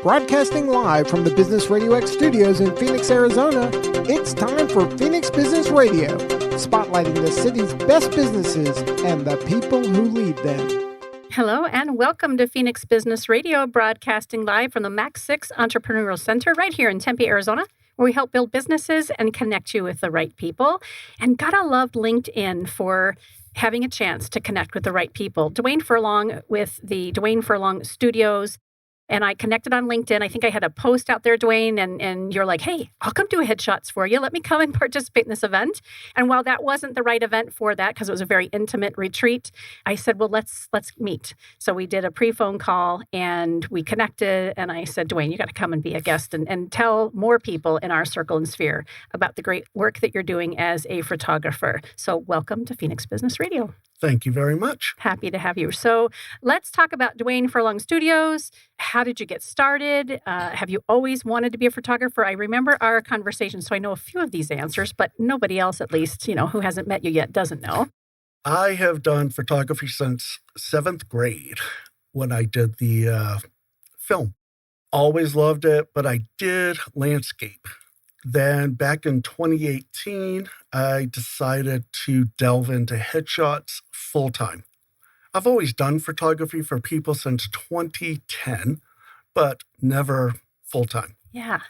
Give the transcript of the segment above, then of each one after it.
Broadcasting live from the Business RadioX studios in Phoenix, Arizona, it's time for Phoenix Business Radio, spotlighting the city's best businesses and the people who lead them. Hello and welcome to Phoenix Business Radio, broadcasting live from the Max 6 Entrepreneurial Center right here in Tempe, Arizona, where we help build businesses and connect you with the right people. And gotta love LinkedIn for having a chance to connect with the right people. Duane Furlong with the Duane Furlong Studios. And I connected on LinkedIn. I think I had a post out there, Duane, and you're like, hey, I'll come do headshots for you. Let me come and participate in this event. And while that wasn't the right event for that, because it was a very intimate retreat, I said, well, let's meet. So we did a pre-phone call and we connected. And I said, Duane, you got to come and be a guest and tell more people in our circle and sphere about the great work that you're doing as a photographer. So welcome to Phoenix Business Radio. Thank you very much. Happy to have you. So let's talk about Duane Furlong Studios. How did you get started? Have you always wanted to be a photographer? I remember our conversation, so I know a few of these answers, but nobody else, at least, who hasn't met you yet, doesn't know. I have done photography since 7th grade when I did the film. Always loved it, but I did landscape. Then back in 2018, I decided to delve into headshots full-time. I've always done photography for people since 2010, but never full-time. Yeah.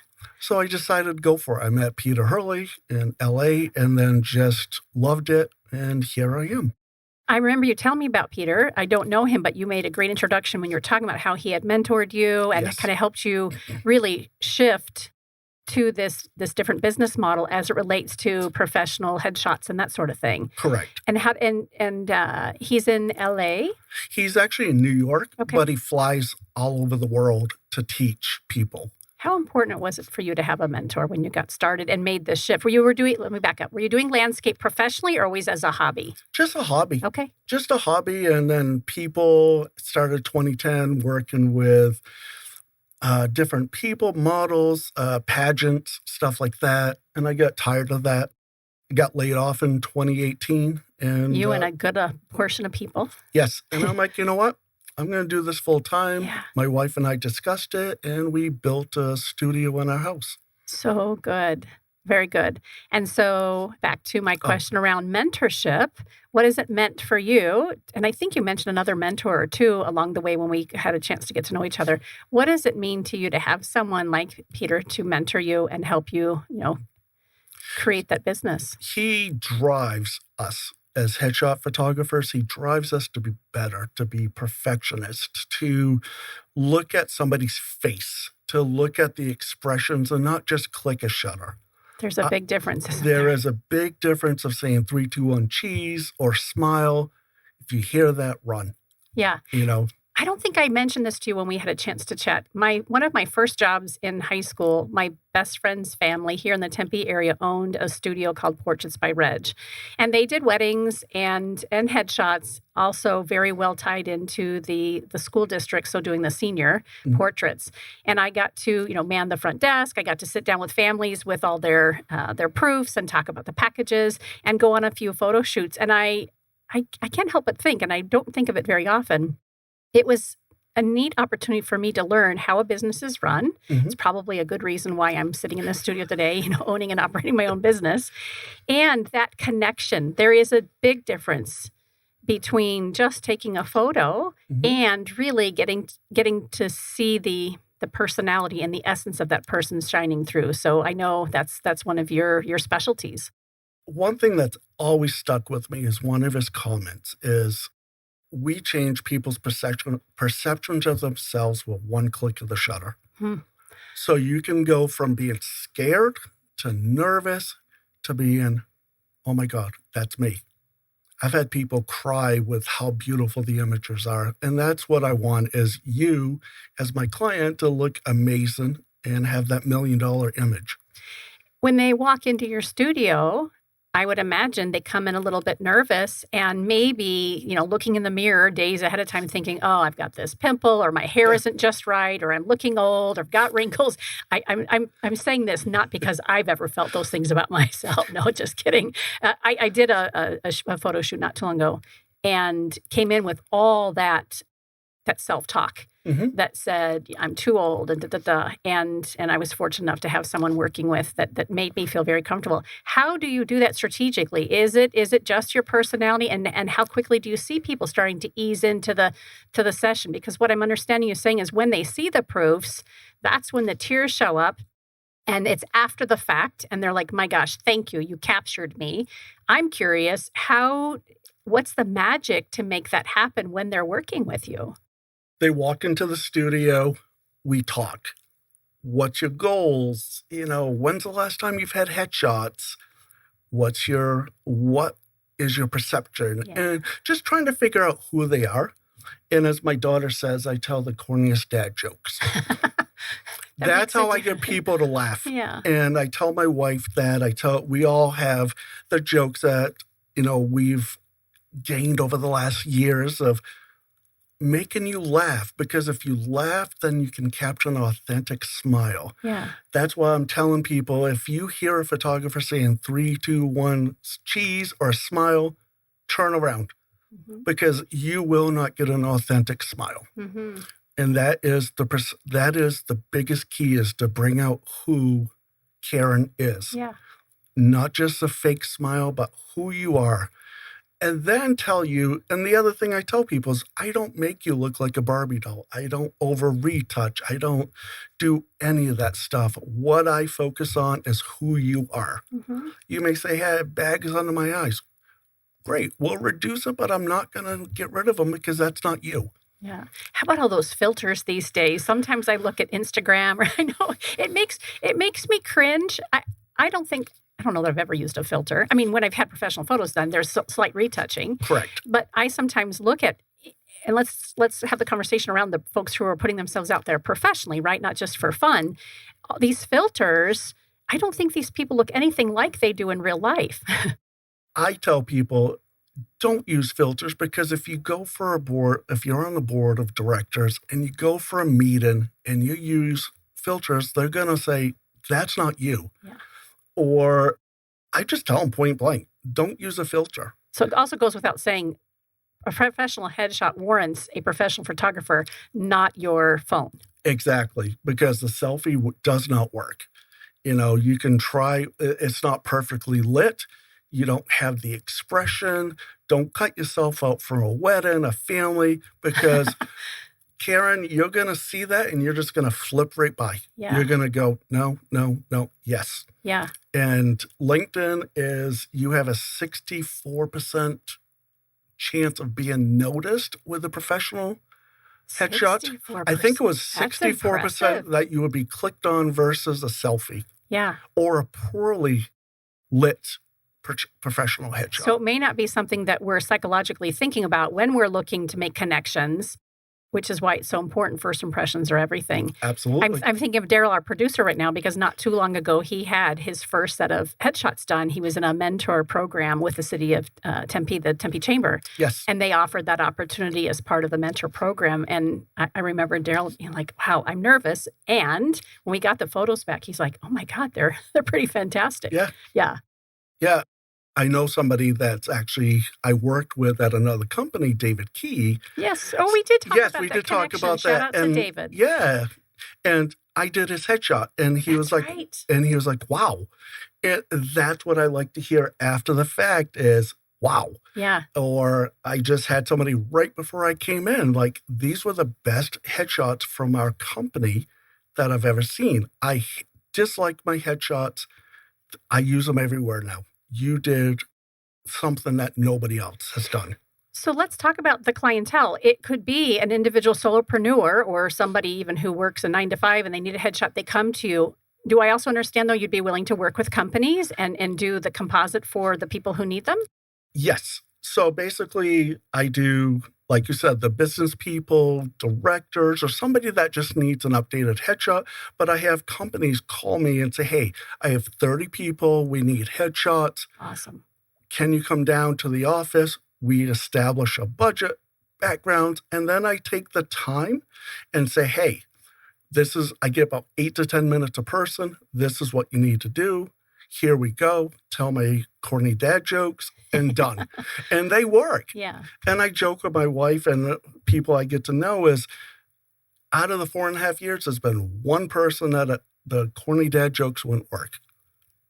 So I decided to go for it. I met Peter Hurley in LA and then just loved it, and here I am. I remember you telling me about Peter. I don't know him, but you made a great introduction when you were talking about how he had mentored you and Yes. kind of helped you really shift to this different business model as it relates to professional headshots and that sort of thing. Correct. And he's in LA. He's actually in New York, Okay. but he flies all over the world to teach people. How important was it for you to have a mentor when you got started and made this shift? Let me back up. Were you doing landscape professionally or always as a hobby? Just a hobby. Okay. Just a hobby. And then people started 2010 working with different people, models, pageants, stuff like that. And I got tired of that. I got laid off in 2018. And You and a good portion of people. Yes. And I'm like, you know what? I'm going to do this full time. Yeah. My wife and I discussed it, and we built a studio in our house. So good. Very good. And so back to my question around mentorship. What has it meant for you? And I think you mentioned another mentor or two along the way when we had a chance to get to know each other. What does it mean to you to have someone like Peter to mentor you and help you, create that business? He drives us as headshot photographers. He drives us to be better, to be perfectionists, to look at somebody's face, to look at the expressions and not just click a shutter. There's a big difference, isn't There is a big difference of saying 3, 2, 1, cheese or smile. If you hear that, run. Yeah. I don't think I mentioned this to you when we had a chance to chat. One of my first jobs in high school, my best friend's family here in the Tempe area owned a studio called Portraits by Reg. And they did weddings and headshots, also very well tied into the school district, so doing the senior portraits. And I got to, man the front desk. I got to sit down with families with all their proofs and talk about the packages and go on a few photo shoots. And I can't help but think, and I don't think of it very often, it was a neat opportunity for me to learn how a business is run. Mm-hmm. It's probably a good reason why I'm sitting in the studio today, owning and operating my own business. And that connection, there is a big difference between just taking a photo and really getting to see the personality and the essence of that person shining through. So I know that's one of your specialties. One thing that's always stuck with me is one of his comments is, we change people's perceptions of themselves with one click of the shutter. So you can go from being scared to nervous to being, oh my God, that's me. I've had people cry with how beautiful the images are. And that's what I want, is you as my client to look amazing and have that $1 million image. When they walk into your studio, I would imagine they come in a little bit nervous and maybe, looking in the mirror days ahead of time thinking, oh, I've got this pimple or my hair isn't just right or I'm looking old or I've got wrinkles. I'm saying this not because I've ever felt those things about myself. No, just kidding. I did a photo shoot not too long ago and came in with all that self-talk. that said, I'm too old, and and I was fortunate enough to have someone working with that made me feel very comfortable. How do you do that strategically? Is it just your personality, and how quickly do you see people starting to ease into the session? Because what I'm understanding you saying is when they see the proofs, that's when the tears show up. And it's after the fact, and they're like, my gosh, thank you. You captured me. I'm curious, what's the magic to make that happen when they're working with you? They walk into the studio, we talk. What's your goals? When's the last time you've had headshots? What is your perception? Yeah. And just trying to figure out who they are. And as my daughter says, I tell the corniest dad jokes. That's how I get people to laugh. Yeah. And I tell my wife that. We all have the jokes that, we've gained over the last years of making you laugh, because if you laugh, then you can capture an authentic smile. Yeah. That's why I'm telling people, if you hear a photographer saying 3, 2, 1, cheese or smile, turn around, because you will not get an authentic smile. And that is the biggest key, is to bring out who Karen is. Yeah. Not just a fake smile, but who you are. And then tell you, and the other thing I tell people is, I don't make you look like a Barbie doll. I don't over-retouch. I don't do any of that stuff. What I focus on is who you are. You may say, hey, I have bags under my eyes. Great, we'll reduce it, but I'm not going to get rid of them, because that's not you. Yeah. How about all those filters these days? Sometimes I look at Instagram, or I know it makes me cringe. I don't know that I've ever used a filter. I mean, when I've had professional photos done, there's slight retouching. Correct. But I sometimes look at, and let's have the conversation around the folks who are putting themselves out there professionally, right? Not just for fun. These filters, I don't think these people look anything like they do in real life. I tell people, don't use filters, because if you go for a board, if you're on the board of directors and you go for a meeting and you use filters, they're going to say, that's not you. Yeah. Or I just tell them point blank, don't use a filter. So it also goes without saying, a professional headshot warrants a professional photographer, not your phone. Exactly, because the selfie does not work. You can try, it's not perfectly lit. You don't have the expression. Don't cut yourself out for a wedding, a family, because Karen, you're going to see that and you're just going to flip right by. Yeah. You're going to go, no, no, no, yes. Yeah. And LinkedIn you have a 64% chance of being noticed with a professional headshot. 64%. I think it was 64% that you would be clicked on versus a selfie. Yeah. Or a poorly lit professional headshot. So it may not be something that we're psychologically thinking about when we're looking to make connections, which is why it's so important. First impressions are everything. Absolutely. I'm thinking of Daryl, our producer right now, because not too long ago, he had his first set of headshots done. He was in a mentor program with the city of Tempe, the Tempe Chamber. Yes. And they offered that opportunity as part of the mentor program. And I remember Daryl being like, wow, I'm nervous. And when we got the photos back, he's like, oh my God, they're pretty fantastic. Yeah. Yeah. Yeah. I know somebody that's actually I worked with at another company, David Key. Yes. Oh, we did talk about that. Yes, we did talk about Shout that. out to David. Yeah. And I did his headshot, and he was like, right. And he was like, wow. And that's what I like to hear after the fact is, wow. Yeah. Or I just had somebody right before I came in, like, these were the best headshots from our company that I've ever seen. I dislike my headshots. I use them everywhere now. You did something that nobody else has done. So let's talk about the clientele. It could be an individual solopreneur or somebody even who works a 9-to-5 and they need a headshot. They come to you. Do I also understand, though, you'd be willing to work with companies and do the composite for the people who need them? Yes. So basically, I do, like you said, the business people, directors, or somebody that just needs an updated headshot. But I have companies call me and say, hey, I have 30 people. We need headshots. Awesome. Can you come down to the office? We establish a budget, backgrounds, and then I take the time and say, hey, I get about 8 to 10 minutes a person. This is what you need to do. Here we go. Tell my corny dad jokes and done. And they work. Yeah. And I joke with my wife and the people I get to know is out of the 4.5 years, there's been one person that the corny dad jokes wouldn't work.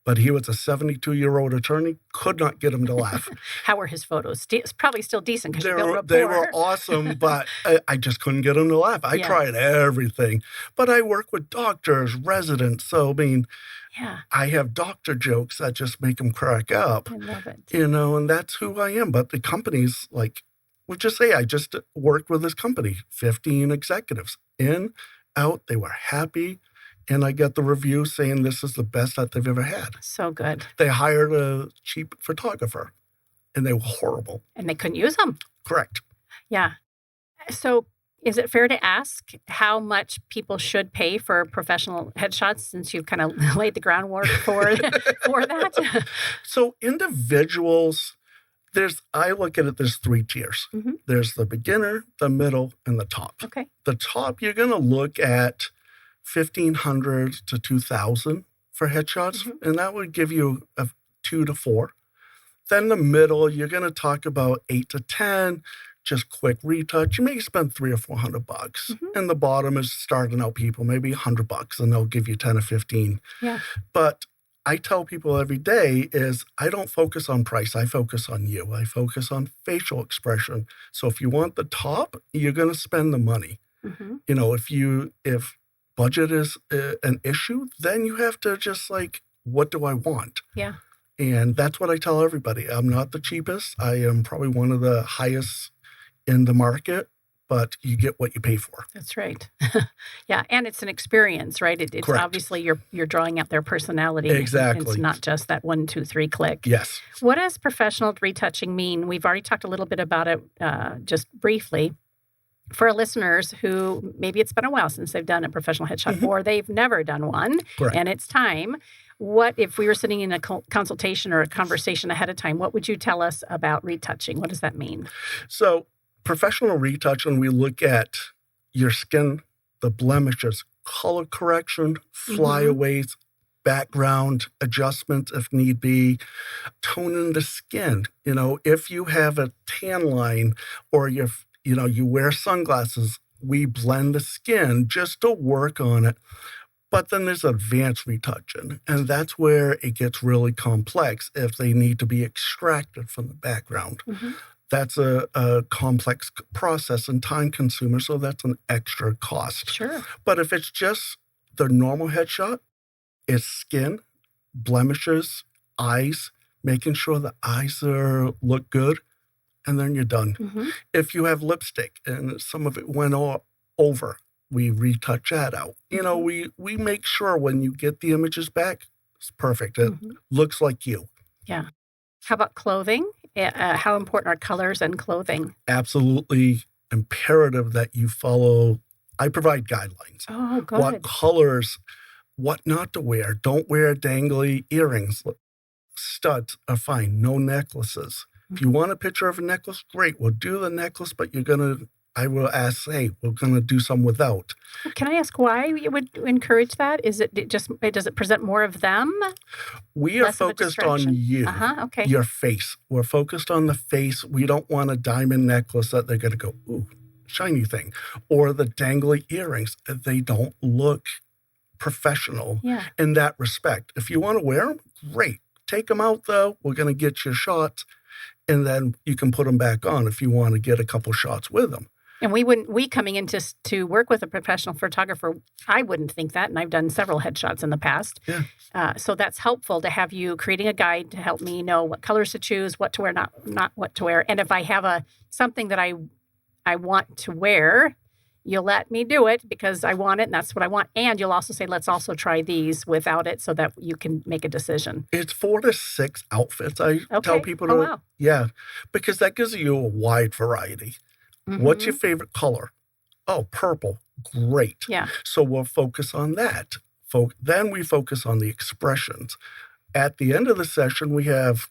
But he was a 72-year-old attorney, could not get him to laugh. How were his photos? It's probably still decent because you built rapport. They were awesome, but I just couldn't get him to laugh. I tried everything. But I work with doctors, residents. So, I mean, I have doctor jokes that just make them crack up. I love it. And that's who I am. But the companies, like, we'll just say I just worked with this company, 15 executives. In, out, they were happy. And I got the review saying this is the best that they've ever had. So good. They hired a cheap photographer, and they were horrible. And they couldn't use them. Correct. Yeah. So is it fair to ask how much people should pay for professional headshots since you've kind of laid the groundwork for that? So individuals, I look at it, there's 3 tiers. Mm-hmm. There's the beginner, the middle, and the top. Okay. The top, you're going to look at $1,500 to $2,000 for headshots, mm-hmm. and that would give you a 2 to 4. Then the middle, you're going to talk about 8 to 10, just quick retouch. You may spend $300 or $400, mm-hmm. and the bottom is starting out people, maybe $100, and they'll give you 10 or 15. Yeah. But I tell people every day is I don't focus on price. I focus on you. I focus on facial expression. So if you want the top, you're going to spend the money. Mm-hmm. If budget is an issue, then you have to just what do I want? Yeah. And that's what I tell everybody. I'm not the cheapest. I am probably one of the highest in the market, but you get what you pay for. That's right. Yeah. And it's an experience, right? It's Correct. Obviously you're drawing out their personality. Exactly. It's not just that 1, 2, 3 click. Yes. What does professional retouching mean? We've already talked a little bit about it just briefly. For our listeners who maybe it's been a while since they've done a professional headshot, mm-hmm. or they've never done one, Correct. And it's time. What if we were sitting in a consultation or a conversation ahead of time? What would you tell us about retouching? What does that mean? So professional retouching, we look at your skin, the blemishes, color correction, flyaways, mm-hmm. background adjustments if need be, toning the skin. If you have a tan line or you wear sunglasses, we blend the skin just to work on it. But then there's advanced retouching, and that's where it gets really complex if they need to be extracted from the background. Mm-hmm. That's a complex process and time consumer, so that's an extra cost. Sure. But if it's just the normal headshot, it's skin, blemishes, eyes, making sure the eyes look good, and then you're done. Mm-hmm. If you have lipstick and some of it went over, we retouch that out. Mm-hmm. We make sure when you get the images back, it's perfect. It mm-hmm. looks like you. Yeah. How about clothing? How important are colors and clothing? Absolutely imperative that you follow. I provide guidelines. Oh, good. What colors, what not to wear. Don't wear dangly earrings. Studs are fine. No necklaces. If you want a picture of a necklace, great. We'll do the necklace, but I will ask, hey, we're going to do some without. Can I ask why you would encourage that? Does it present more of them? We are focused on you, okay. Your face. We're focused on the face. We don't want a diamond necklace that they're going to go, ooh, shiny thing. Or the dangly earrings. They don't look professional in that respect. If you want to wear them, great. Take them out, though. We're going to get you shots. And then you can put them back on if you want to get a couple shots with them. And we coming in to work with a professional photographer, I wouldn't think that. And I've done several headshots in the past. Yeah. So that's helpful to have you creating a guide to help me know what colors to choose, what to wear, not what to wear. And if I have something that I want to wear, you'll let me do it because I want it and that's what I want. And you'll also say, let's also try these without it so that you can make a decision. It's 4 to 6 outfits. I tell people to, wow. Yeah, because that gives you a wide variety. Mm-hmm. What's your favorite color? Oh, purple. Great. Yeah. So we'll focus on that. Then we focus on the expressions. At the end of the session, we have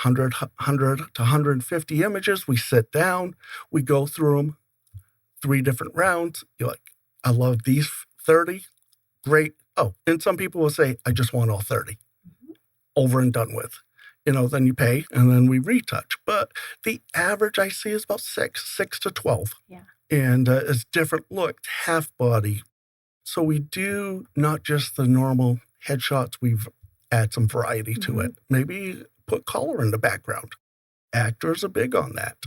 100 to 150 images. We sit down. We go through them. 3 different rounds. You're like, I love these 30. Great. Oh, and some people will say, I just want all 30. Mm-hmm. Over and done with. Then you pay and then we retouch. But the average I see is about 6 to 12. Yeah. And it's different look, half body. So we do not just the normal headshots, we've add some variety to it. Maybe put color in the background. Actors are big on that.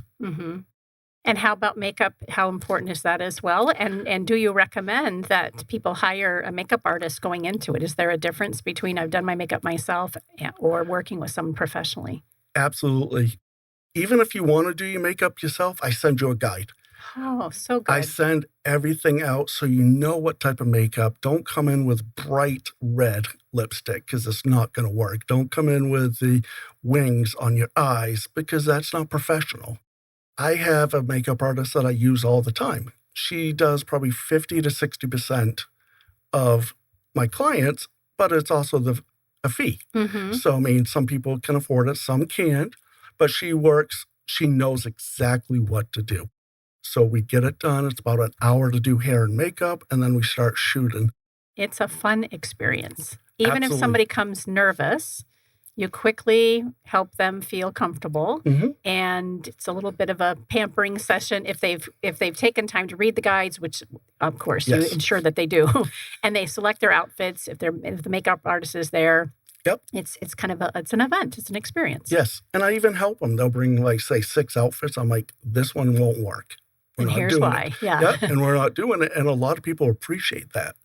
And how about makeup? How important is that as well? And do you recommend that people hire a makeup artist going into it? Is there a difference between I've done my makeup myself or working with someone professionally? Absolutely. Even if you want to do your makeup yourself, I send you a guide. Oh, so good. I send everything out so you know what type of makeup. Don't come in with bright red lipstick because it's not going to work. Don't come in with the wings on your eyes because that's not professional. I have a makeup artist that I use all the time. She does probably 50 to 60% of my clients, but it's also a fee. So, I mean, some people can afford it, some can't, but she knows exactly what to do. So we get it done. It's about an hour to do hair and makeup, and then we start shooting. It's a fun experience. Even Absolutely. if somebody comes nervous, you quickly help them feel comfortable, and it's a little bit of a pampering session if they've taken time to read the guides, which of course you ensure that they do, and they select their outfits. If the makeup artist is there, it's kind of it's an event. It's an experience. Yes, and I even help them. They'll bring like say 6 outfits. I'm like, this one won't work. And here's why. Yeah, and we're not doing it. And a lot of people appreciate that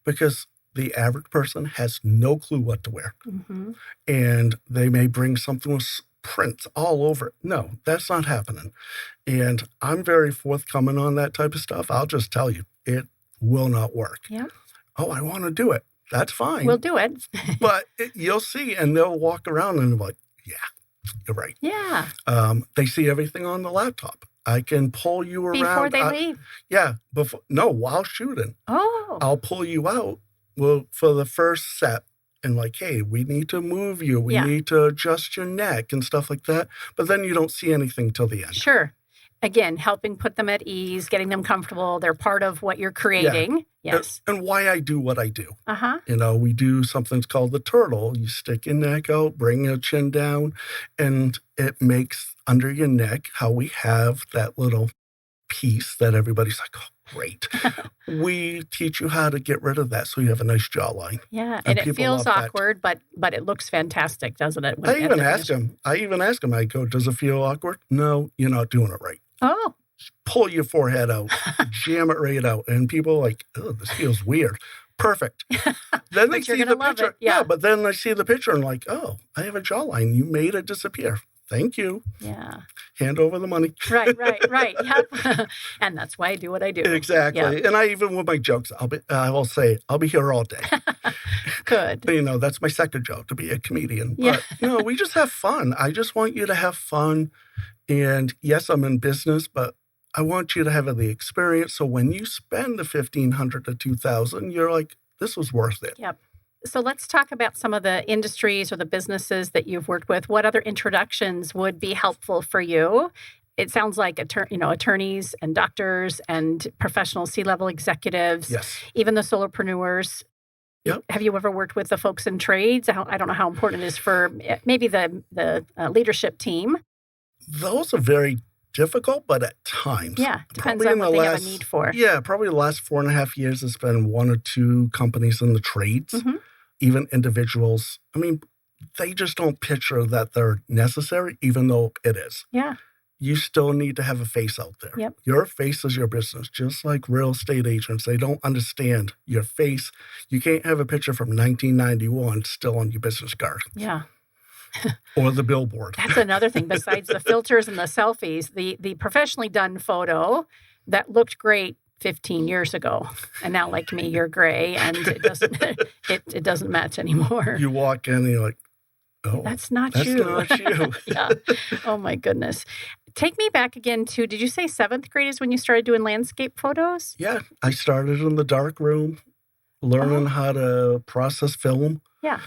because the average person has no clue what to wear. And they may bring something with prints all over it. No, that's not happening. And I'm very forthcoming on that type of stuff. I'll just tell you, it will not work. Oh, I want to do it. That's fine. We'll do it. But you'll see, and they'll walk around and be like, yeah, you're right. Yeah. They see everything on the laptop. I can pull you around. Before they leave? Yeah. While shooting. Oh. I'll pull you out for the first set and like, hey, we need to move you. We need to adjust your neck and stuff like that. But then you don't see anything till the end. Sure. Again, helping put them at ease, getting them comfortable. They're part of what you're creating. Yeah. Yes. And why I do what I do. You know, we do something called the turtle. You stick your neck out, bring your chin down, and it makes under your neck how we have that little piece that everybody's like, oh, great. We teach you how to get rid of that so you have a nice jawline. Yeah, and it feels awkward, but it looks fantastic, doesn't it? I even ask them, I go, does it feel awkward? No, you're not doing it right. Oh. Pull your forehead out, jam it right out. And people are like, oh, this feels weird. Perfect. Then they see the picture. Yeah, but then they see the picture and like, oh, I have a jawline. You made it disappear. Thank you. Yeah. Hand over the money. Right. Yep. And that's why I do what I do. Exactly. Yep. And I even with my jokes, I will say, I'll be here all day. Good. You know, that's my second joke, to be a comedian. But, you know, we just have fun. I just want you to have fun. And yes, I'm in business, but I want you to have the experience. So when you spend the $1,500 to $2,000, you're like, this was worth it. Yep. So let's talk about some of the industries or the businesses that you've worked with. What other introductions would be helpful for you? It sounds like attorneys and doctors and professional C-level executives, even the solopreneurs. Yep. Have you ever worked with the folks in trades? I don't know how important it is for maybe the leadership team. Those are very difficult, but at times. Yeah, depends on what they have a need for. Yeah, probably the last 4.5 years, it's been 1 or 2 companies in the trades, even individuals. I mean, they just don't picture that they're necessary, even though it is. Yeah. You still need to have a face out there. Yep. Your face is your business, just like real estate agents. They don't understand your face. You can't have a picture from 1991 still on your business card. Yeah. Or the billboard. That's another thing. Besides the filters and the selfies, the professionally done photo that looked great 15 years ago, and now, like me, you're gray, and it doesn't it doesn't match anymore. You walk in and you're like, oh, that's not you. That's not you. Yeah. Oh my goodness. Take me back again to, did you say 7th grade is when you started doing landscape photos? Yeah, I started in the dark room, learning how to process film. Yeah.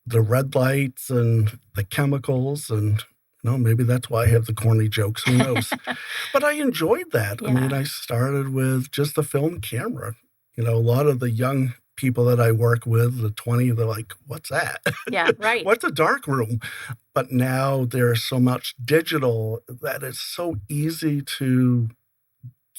The red lights and the chemicals, and maybe that's why I have the corny jokes. Who knows? But I enjoyed that. Yeah. I mean, I started with just a film camera. A lot of the young people that I work with, the 20, they're like, what's that? Yeah, right. What's a dark room? But now there's so much digital that it's so easy to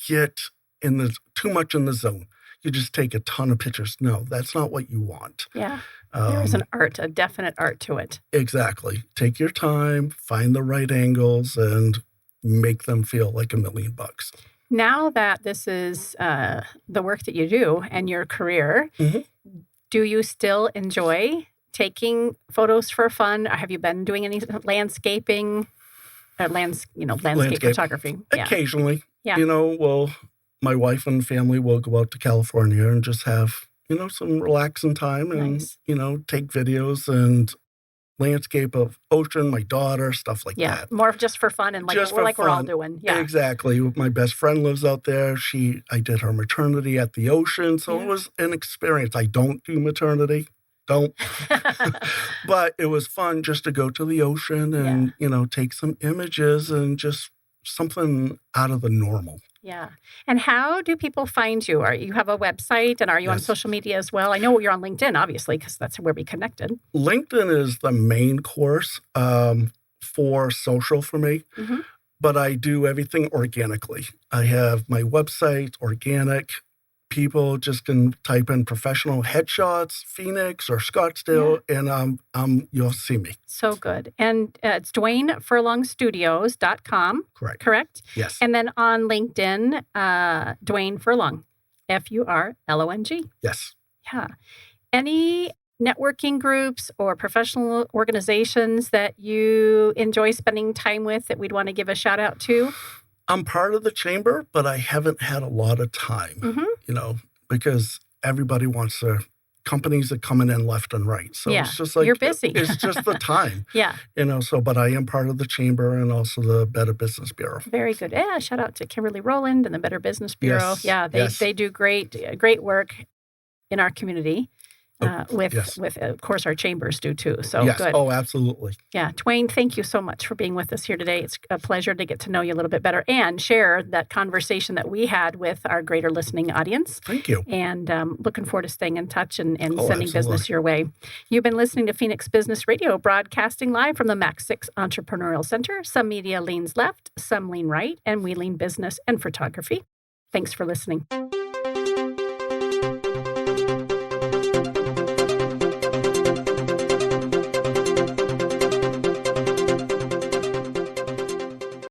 get too much in the zone. You just take a ton of pictures. No, that's not what you want. Yeah. There's an art, a definite art to it. Exactly. Take your time, find the right angles, and make them feel like $1 million. Now that this is the work that you do and your career, do you still enjoy taking photos for fun? Or have you been doing any landscaping? Landscape photography. Occasionally. Yeah. My wife and family will go out to California and just have, some relaxing time and, Nice. Take videos and landscape of ocean, my daughter, stuff like Yeah. that. More just for fun and we're all doing. Yeah. Exactly. My best friend lives out there. I did her maternity at the ocean. So It was an experience. I don't do maternity. Don't. But it was fun just to go to the ocean and, take some images and just something out of the normal. Yeah. And how do people find you? You have a website and are you on social media as well? I know you're on LinkedIn, obviously, because that's where we connected. LinkedIn is the main course for social for me, but I do everything organically. I have my website, organic. People just can type in professional headshots, Phoenix or Scottsdale, and you'll see me. So good. And it's DuaneFurlongStudios.com. Correct? Yes. And then on LinkedIn, Duane Furlong, Furlong. Yes. Yeah. Any networking groups or professional organizations that you enjoy spending time with that we'd want to give a shout out to? I'm part of the chamber, but I haven't had a lot of time, because everybody wants companies are coming in left and right. So it's just like, you're busy. It's just the time. Yeah. But I am part of the chamber and also the Better Business Bureau. Very good. Yeah. Shout out to Kimberly Rowland and the Better Business Bureau. Yes. Yeah. They do great work in our community. With of course, our chambers do too. So good. Oh, absolutely. Yeah. Duane, thank you so much for being with us here today. It's a pleasure to get to know you a little bit better and share that conversation that we had with our greater listening audience. Thank you. And looking forward to staying in touch and sending business your way. You've been listening to Phoenix Business Radio, broadcasting live from the Max 6 Entrepreneurial Center. Some media leans left, some lean right, and we lean business and photography. Thanks for listening.